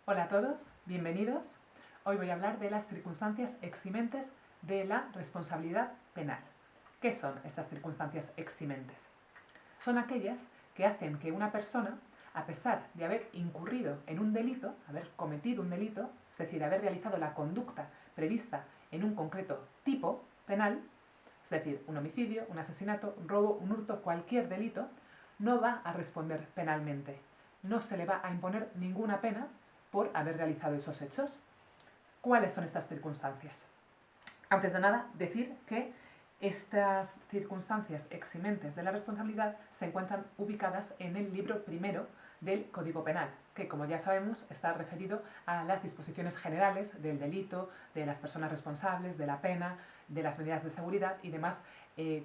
Hola a todos, bienvenidos. Hoy voy a hablar de las circunstancias eximentes de la responsabilidad penal. ¿Qué son estas circunstancias eximentes? Son aquellas que hacen que una persona, a pesar de haber incurrido en un delito, haber cometido un delito, es decir, haber realizado la conducta prevista en un concreto tipo penal, es decir, un homicidio, un asesinato, un robo, un hurto, cualquier delito, no va a responder penalmente. No se le va a imponer ninguna pena por haber realizado esos hechos. ¿Cuáles son estas circunstancias? Antes de nada, decir que estas circunstancias eximentes de la responsabilidad se encuentran ubicadas en el libro primero del Código Penal, que, como ya sabemos, está referido a las disposiciones generales del delito, de las personas responsables, de la pena, de las medidas de seguridad y demás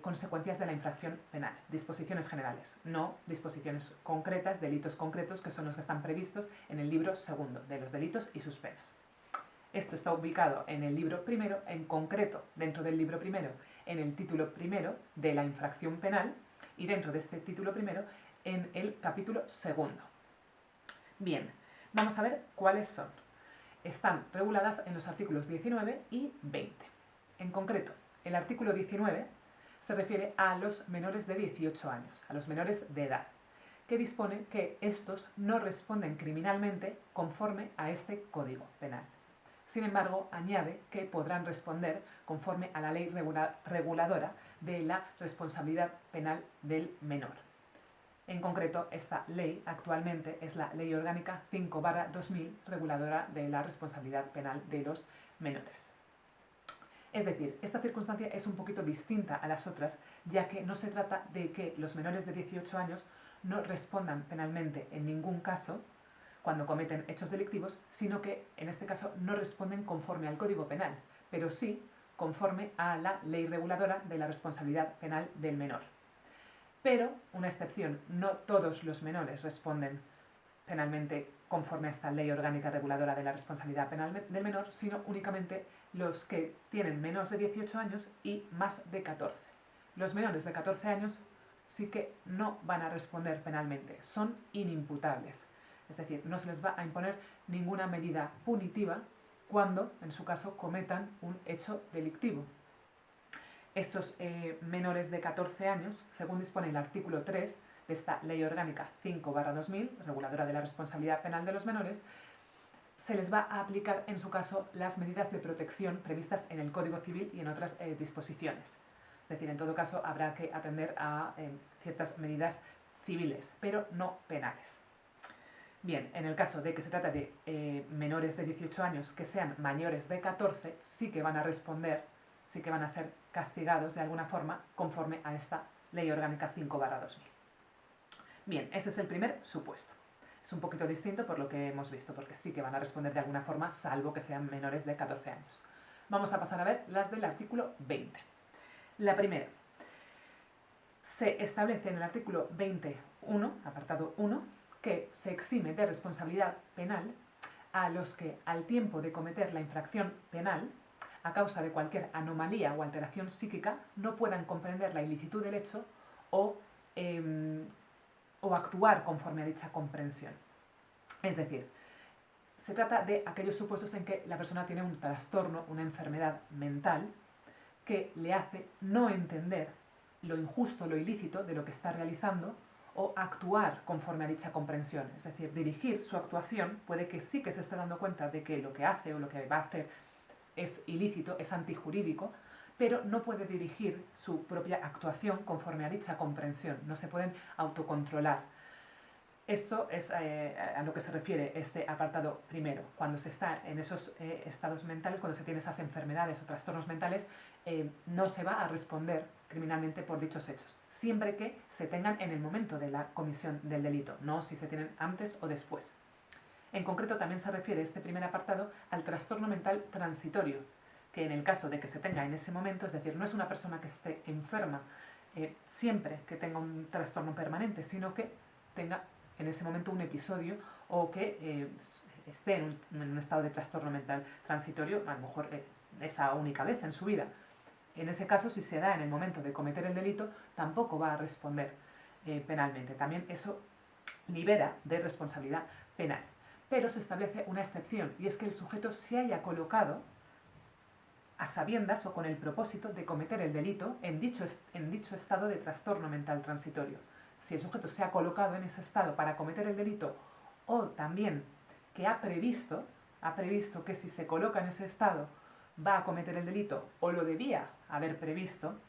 consecuencias de la infracción penal. Disposiciones generales, no disposiciones concretas, delitos concretos, que son los que están previstos en el libro segundo de los delitos y sus penas. Esto está ubicado en el libro primero, en concreto, dentro del libro primero, en el título primero de la infracción penal y dentro de este título primero, en el capítulo segundo. Bien, vamos a ver cuáles son. Están reguladas en los artículos 19 y 20. En concreto, el artículo 19 se refiere a los menores de 18 años, a los menores de edad, que dispone que estos no responden criminalmente conforme a este Código Penal. Sin embargo, añade que podrán responder conforme a la ley reguladora de la responsabilidad penal del menor. En concreto, esta ley actualmente es la Ley Orgánica 5/2000, reguladora de la responsabilidad penal de los menores. Es decir, esta circunstancia es un poquito distinta a las otras, ya que no se trata de que los menores de 18 años no respondan penalmente en ningún caso cuando cometen hechos delictivos, sino que en este caso no responden conforme al Código Penal, pero sí conforme a la ley reguladora de la responsabilidad penal del menor. Pero, una excepción, no todos los menores responden penalmente conforme a esta ley orgánica reguladora de la responsabilidad penal del menor, sino únicamente los que tienen menos de 18 años y más de 14. Los menores de 14 años sí que no van a responder penalmente, son inimputables. Es decir, no se les va a imponer ninguna medida punitiva cuando, en su caso, cometan un hecho delictivo. Estos menores de 14 años, según dispone el artículo 3 de esta Ley Orgánica 5/2000, reguladora de la responsabilidad penal de los menores, se les va a aplicar, en su caso, las medidas de protección previstas en el Código Civil y en otras disposiciones. Es decir, en todo caso, habrá que atender a ciertas medidas civiles, pero no penales. Bien, en el caso de que se trata de menores de 18 años que sean mayores de 14, sí que van a responder, sí que van a ser castigados de alguna forma conforme a esta Ley Orgánica 5/2000. Bien, ese es el primer supuesto. Es un poquito distinto por lo que hemos visto, porque sí que van a responder de alguna forma, salvo que sean menores de 14 años. Vamos a pasar a ver las del artículo 20. La primera. Se establece en el artículo 21, apartado 1, que se exime de responsabilidad penal a los que, al tiempo de cometer la infracción penal, a causa de cualquier anomalía o alteración psíquica, no puedan comprender la ilicitud del hecho o actuar conforme a dicha comprensión. Es decir, se trata de aquellos supuestos en que la persona tiene un trastorno, una enfermedad mental, que le hace no entender lo injusto, lo ilícito de lo que está realizando o actuar conforme a dicha comprensión. Es decir, dirigir su actuación, puede que sí que se esté dando cuenta de que lo que hace o lo que va a hacer es ilícito, es antijurídico, pero no puede dirigir su propia actuación conforme a dicha comprensión. No se pueden autocontrolar. Esto es a lo que se refiere este apartado primero. Cuando se está en esos estados mentales, cuando se tiene esas enfermedades o trastornos mentales, no se va a responder criminalmente por dichos hechos, siempre que se tengan en el momento de la comisión del delito, no si se tienen antes o después. En concreto, también se refiere este primer apartado al trastorno mental transitorio, que en el caso de que se tenga en ese momento, es decir, no es una persona que esté enferma siempre que tenga un trastorno permanente, sino que tenga en ese momento un episodio o que esté en un estado de trastorno mental transitorio, a lo mejor esa única vez en su vida. En ese caso, si se da en el momento de cometer el delito, tampoco va a responder penalmente. También eso libera de responsabilidad penal. pero se establece una excepción, y es que el sujeto se haya colocado a sabiendas o con el propósito de cometer el delito en dicho estado de trastorno mental transitorio. Si el sujeto se ha colocado en ese estado para cometer el delito, o también que ha previsto que si se coloca en ese estado va a cometer el delito, o lo debía haber previsto,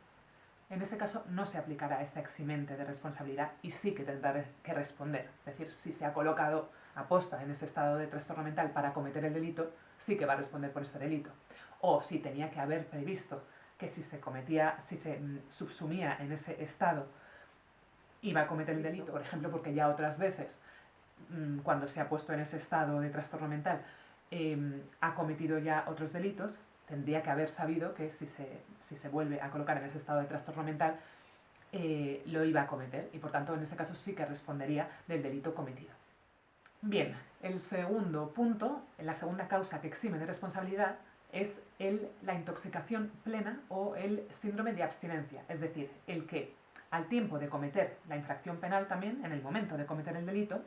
en ese caso no se aplicará esta eximente de responsabilidad y sí que tendrá que responder. Es decir, si se ha colocado aposta en ese estado de trastorno mental para cometer el delito, sí que va a responder por este delito. O si tenía que haber previsto que si se subsumía en ese estado iba a cometer el delito, por ejemplo, porque ya otras veces, cuando se ha puesto en ese estado de trastorno mental, ha cometido ya otros delitos, tendría que haber sabido que si se vuelve a colocar en ese estado de trastorno mental, lo iba a cometer, y por tanto en ese caso sí que respondería del delito cometido. Bien, el segundo punto, la segunda causa que exime de responsabilidad, es la intoxicación plena o el síndrome de abstinencia, es decir, el que al tiempo de cometer la infracción penal también, en el momento de cometer el delito,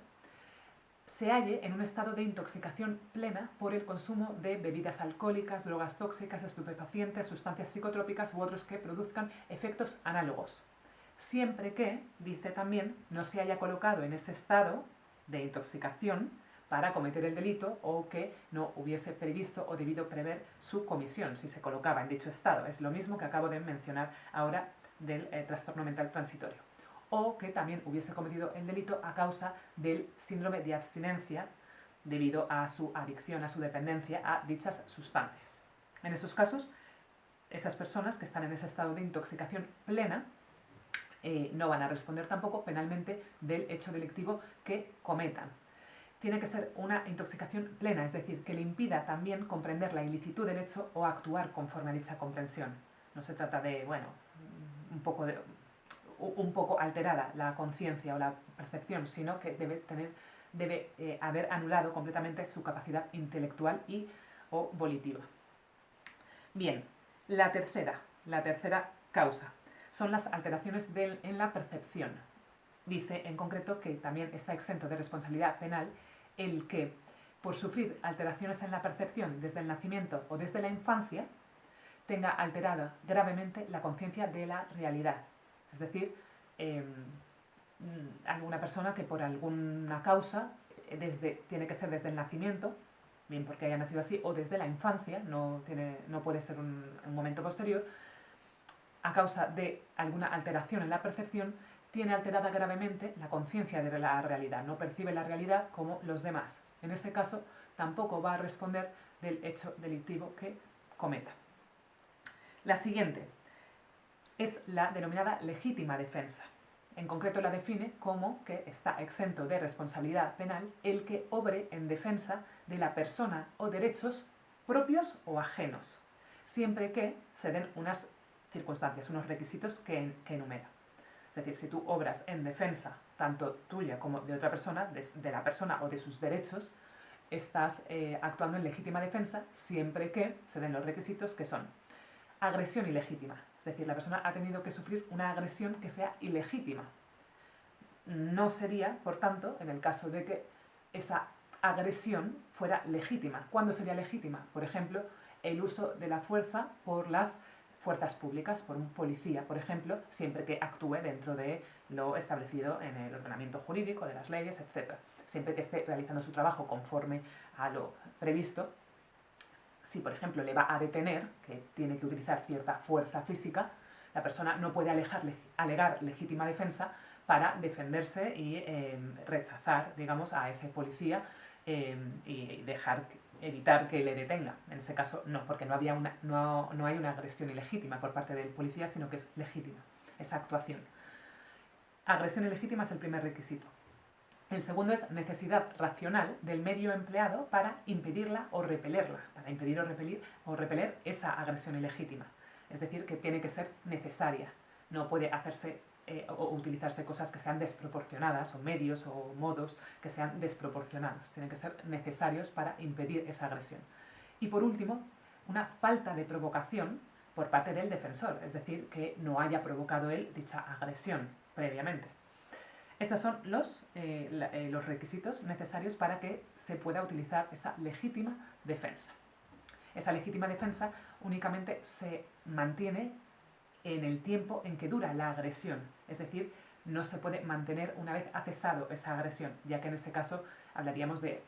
se halle en un estado de intoxicación plena por el consumo de bebidas alcohólicas, drogas tóxicas, estupefacientes, sustancias psicotrópicas u otros que produzcan efectos análogos. Siempre que, dice también, no se haya colocado en ese estado de intoxicación para cometer el delito o que no hubiese previsto o debido prever su comisión si se colocaba en dicho estado. Es lo mismo que acabo de mencionar ahora del trastorno mental transitorio. O que también hubiese cometido el delito a causa del síndrome de abstinencia debido a su adicción, a su dependencia a dichas sustancias. En esos casos, esas personas que están en ese estado de intoxicación plena no van a responder tampoco penalmente del hecho delictivo que cometan. Tiene que ser una intoxicación plena, es decir, que le impida también comprender la ilicitud del hecho o actuar conforme a dicha comprensión. No se trata de, un poco alterada la conciencia o la percepción, sino que debe haber anulado completamente su capacidad intelectual o volitiva. Bien, la tercera causa son las alteraciones en la percepción. Dice en concreto que también está exento de responsabilidad penal el que, por sufrir alteraciones en la percepción desde el nacimiento o desde la infancia, tenga alterada gravemente la conciencia de la realidad. Es decir, alguna persona que por alguna causa, tiene que ser desde el nacimiento, bien porque haya nacido así, o desde la infancia, no puede ser un momento posterior, a causa de alguna alteración en la percepción, tiene alterada gravemente la conciencia de la realidad, no percibe la realidad como los demás. En ese caso, tampoco va a responder del hecho delictivo que cometa. La siguiente es la denominada legítima defensa. En concreto la define como que está exento de responsabilidad penal el que obre en defensa de la persona o derechos propios o ajenos, siempre que se den unas circunstancias, unos requisitos que enumera. Es decir, si tú obras en defensa tanto tuya como de otra persona, de la persona o de sus derechos, estás actuando en legítima defensa siempre que se den los requisitos que son agresión ilegítima. Es decir, la persona ha tenido que sufrir una agresión que sea ilegítima. No sería, por tanto, en el caso de que esa agresión fuera legítima. ¿Cuándo sería legítima? Por ejemplo, el uso de la fuerza por las fuerzas públicas, por un policía, por ejemplo, siempre que actúe dentro de lo establecido en el ordenamiento jurídico, de las leyes, etc. Siempre que esté realizando su trabajo conforme a lo previsto. Si, por ejemplo, le va a detener, que tiene que utilizar cierta fuerza física, la persona no puede alegar legítima defensa para defenderse y rechazar, digamos, a ese policía y evitar que le detenga. En ese caso, no, porque no hay una agresión ilegítima por parte del policía, sino que es legítima esa actuación. Agresión ilegítima es el primer requisito. El segundo es necesidad racional del medio empleado para impedirla o repelerla, para impedir o repeler esa agresión ilegítima. Es decir, que tiene que ser necesaria. No puede hacerse o utilizarse cosas que sean desproporcionadas, o medios o modos que sean desproporcionados. Tienen que ser necesarios para impedir esa agresión. Y por último, una falta de provocación por parte del defensor, es decir, que no haya provocado él dicha agresión previamente. Esos son los requisitos necesarios para que se pueda utilizar esa legítima defensa. Esa legítima defensa únicamente se mantiene en el tiempo en que dura la agresión, es decir, no se puede mantener una vez ha cesado esa agresión, ya que en ese caso hablaríamos de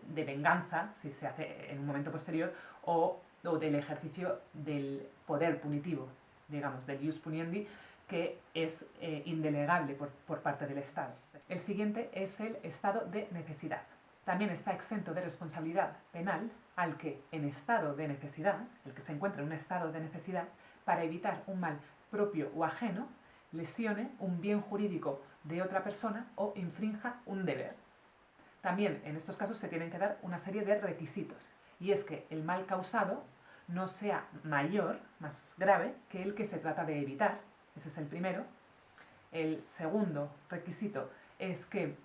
venganza, si se hace en un momento posterior, o del ejercicio del poder punitivo, digamos, del ius puniendi, que es indelegable por parte del Estado. El siguiente es el estado de necesidad. También está exento de responsabilidad penal al que en estado de necesidad, el que se encuentra en un estado de necesidad, para evitar un mal propio o ajeno, lesione un bien jurídico de otra persona o infrinja un deber. También en estos casos se tienen que dar una serie de requisitos, y es que el mal causado no sea mayor, más grave, que el que se trata de evitar. Ese es el primero. El segundo requisito es que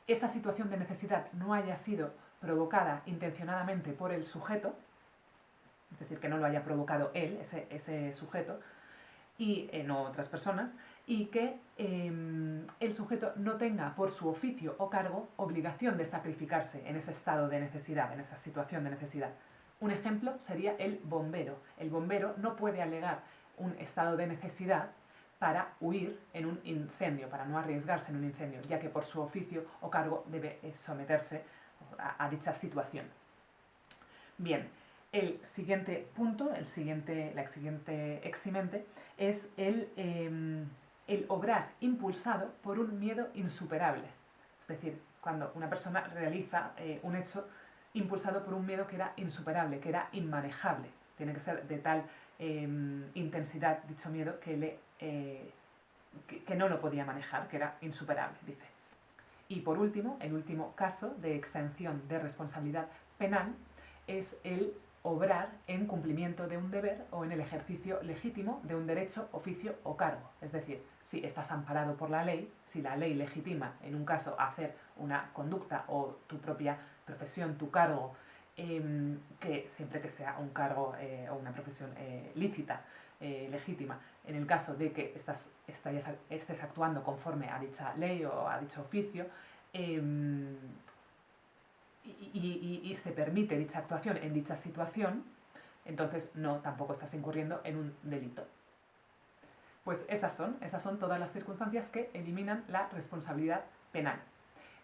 esa situación de necesidad no haya sido provocada intencionadamente por el sujeto, es decir, que no lo haya provocado él, ese sujeto, y no otras personas, y que el sujeto no tenga por su oficio o cargo obligación de sacrificarse en ese estado de necesidad, en esa situación de necesidad. Un ejemplo sería el bombero. El bombero no puede alegar un estado de necesidad para huir en un incendio, para no arriesgarse en un incendio, ya que por su oficio o cargo debe someterse a dicha situación. Bien, el siguiente punto, la siguiente eximente, es el obrar impulsado por un miedo insuperable. Es decir, cuando una persona realiza un hecho impulsado por un miedo que era insuperable, que era inmanejable. Tiene que ser de tal intensidad dicho miedo que no lo podía manejar, que era insuperable, dice. Y por último, el último caso de exención de responsabilidad penal es el obrar en cumplimiento de un deber o en el ejercicio legítimo de un derecho, oficio o cargo. Es decir, si estás amparado por la ley, si la ley legitima en un caso hacer una conducta o tu propia profesión, tu cargo, que siempre que sea un cargo o una profesión lícita, legítima, en el caso de que estés actuando conforme a dicha ley o a dicho oficio, y se permite dicha actuación en dicha situación, entonces tampoco estás incurriendo en un delito. Pues esas son todas las circunstancias que eliminan la responsabilidad penal.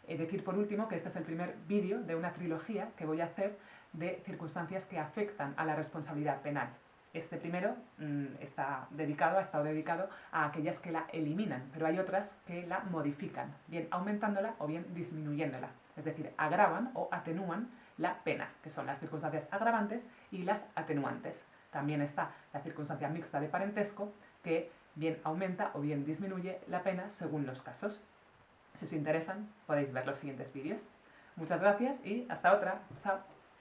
Decir por último que este es el primer vídeo de una trilogía que voy a hacer de circunstancias que afectan a la responsabilidad penal. Este primero ha estado dedicado a aquellas que la eliminan, pero hay otras que la modifican, bien aumentándola o bien disminuyéndola. Es decir, agravan o atenúan la pena, que son las circunstancias agravantes y las atenuantes. También está la circunstancia mixta de parentesco, que bien aumenta o bien disminuye la pena según los casos. Si os interesan, podéis ver los siguientes vídeos. Muchas gracias y hasta otra. Chao.